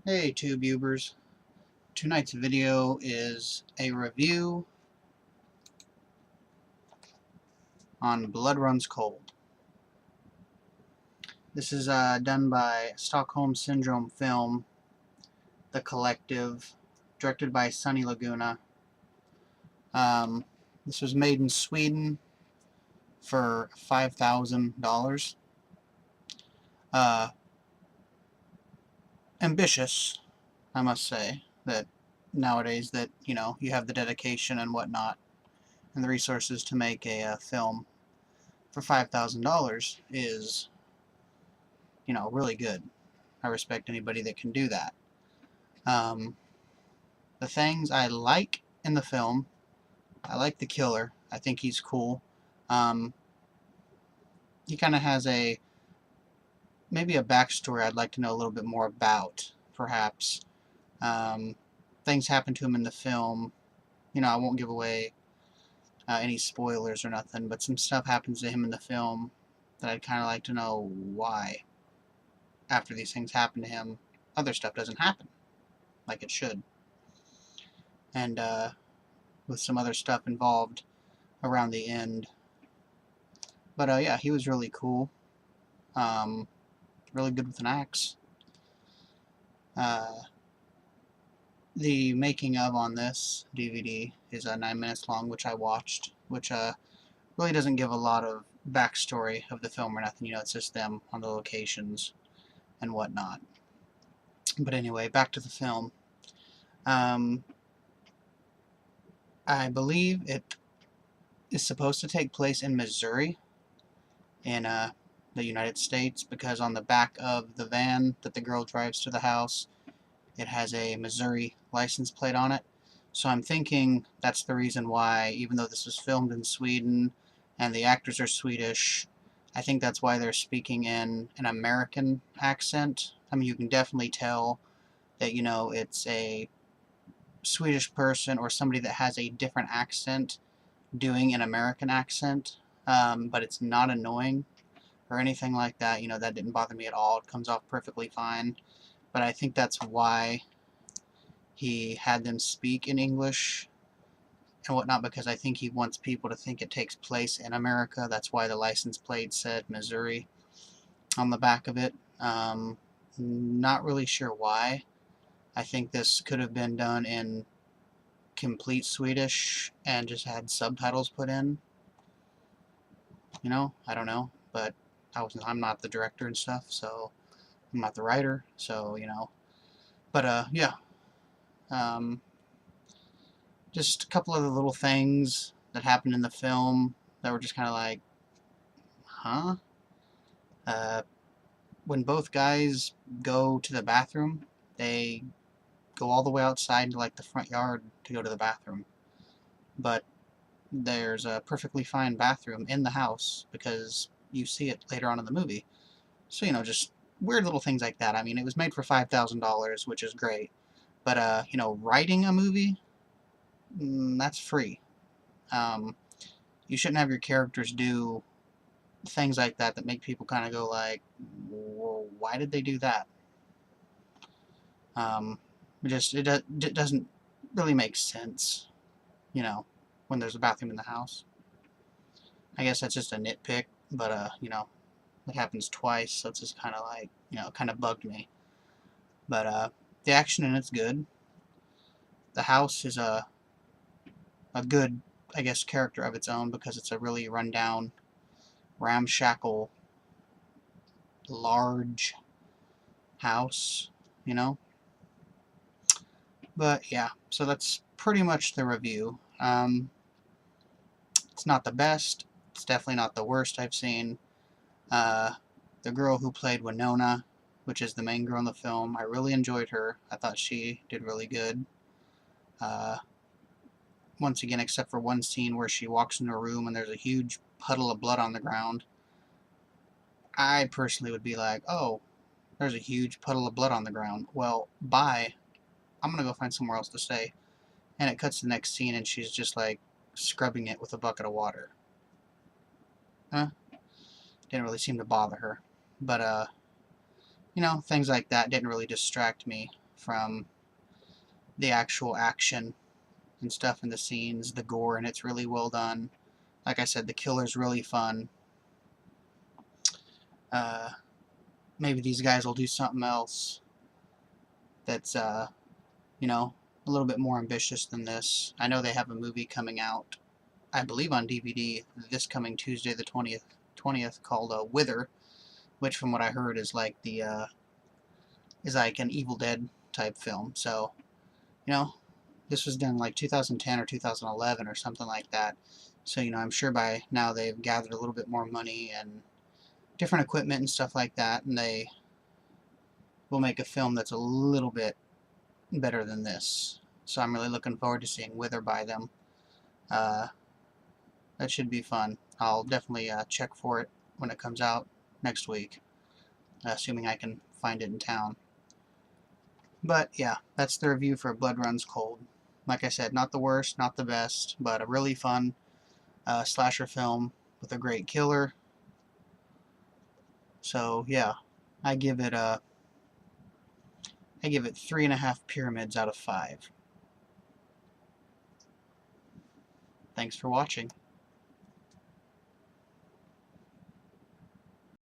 Hey TubeUbers, tonight's video is a review on Blood Runs Cold. This is done by Stockholm Syndrome Film, The Collective, directed by Sunny Laguna. This was made in Sweden for $5,000. Uh, Ambitious, I must say, that nowadays that, you have the dedication and whatnot and the resources to make a film for $5,000 is really good. I respect anybody that can do that. Um, the things I like in the film, I like the killer. I think he's cool. Um, he kind of has maybe a backstory I'd like to know a little bit more about, perhaps. Um, things happen to him in the film. I won't give away any spoilers or nothing, but some stuff happens to him in the film that I'd kind of like to know why, after these things happen to him, other stuff doesn't happen like it should. And with some other stuff involved around the end. But yeah, he was really cool. Um, really good with an axe. Uh, the making of on this DVD is 9 minutes long, which I watched, which really doesn't give a lot of backstory of the film or nothing. It's just them on the locations and whatnot. But anyway, back to the film. Um, I believe it is supposed to take place in Missouri, in the United States, because on the back of the van that the girl drives to the house, it has a Missouri license plate on it. So I'm thinking that's the reason why, even though this was filmed in Sweden and the actors are Swedish, I think that's why they're speaking in an American accent. I mean, you can definitely tell that, it's a Swedish person or somebody that has a different accent doing an American accent, but it's not annoying or anything like that. That didn't bother me at all. It comes off perfectly fine. But I think that's why he had them speak in English and whatnot, because I think he wants people to think it takes place in America. That's why the license plate said Missouri on the back of it. Not really sure why. I think this could have been done in complete Swedish and just had subtitles put in. I don't know, but I'm not the director and stuff, so I'm not the writer, so But yeah, um, just a couple of the little things that happened in the film that were just kind of like, huh? Uh, when both guys go to the bathroom, they go all the way outside into like the front yard to go to the bathroom. But there's a perfectly fine bathroom in the house because you see it later on in the movie. So, just weird little things like that. I mean, it was made for $5,000, which is great. But, writing a movie, that's free. Um, you shouldn't have your characters do things like that that make people kind of go like, well, why did they do that? Um, it doesn't really make sense, you know, when there's a bathroom in the house. I guess that's just a nitpick, but it happens twice, so it's just kind of like, kind of bugged me. But the action in it's good. The house is a good, I guess, character of its own because it's a really rundown, ramshackle, large house, you know. But yeah, so that's pretty much the review. It's not the best. It's definitely not the worst I've seen. Uh, the girl who played Winona, which is the main girl in the film, I really enjoyed her. I thought she did really good. Uh, Once again, except for one scene where she walks into a room and there's a huge puddle of blood on the ground. I personally would be like, oh, there's a huge puddle of blood on the ground. Well, bye. I'm going to go find somewhere else to stay. And it cuts to the next scene and she's just like scrubbing it with a bucket of water. Huh? Didn't really seem to bother her. But, things like that didn't really distract me from the actual action and stuff in the scenes, the gore, and it's really well done. Like I said, the killer's really fun. Maybe these guys will do something else that's, you know, a little bit more ambitious than this. I know they have a movie coming out, I believe on DVD, this coming Tuesday the 20th called Wither, which from what I heard is like is like an Evil Dead type film. So, you know, this was done like 2010 or 2011 or something like that. So, you know, I'm sure by now they've gathered a little bit more money and different equipment and stuff like that, and they will make a film that's a little bit better than this. So I'm really looking forward to seeing Wither by them. That should be fun. I'll definitely check for it when it comes out next week, assuming I can find it in town. But yeah, that's the review for Blood Runs Cold. Like I said, not the worst, not the best, but a really fun slasher film with a great killer. So yeah, I give it 3.5 pyramids out of 5. Thanks for watching.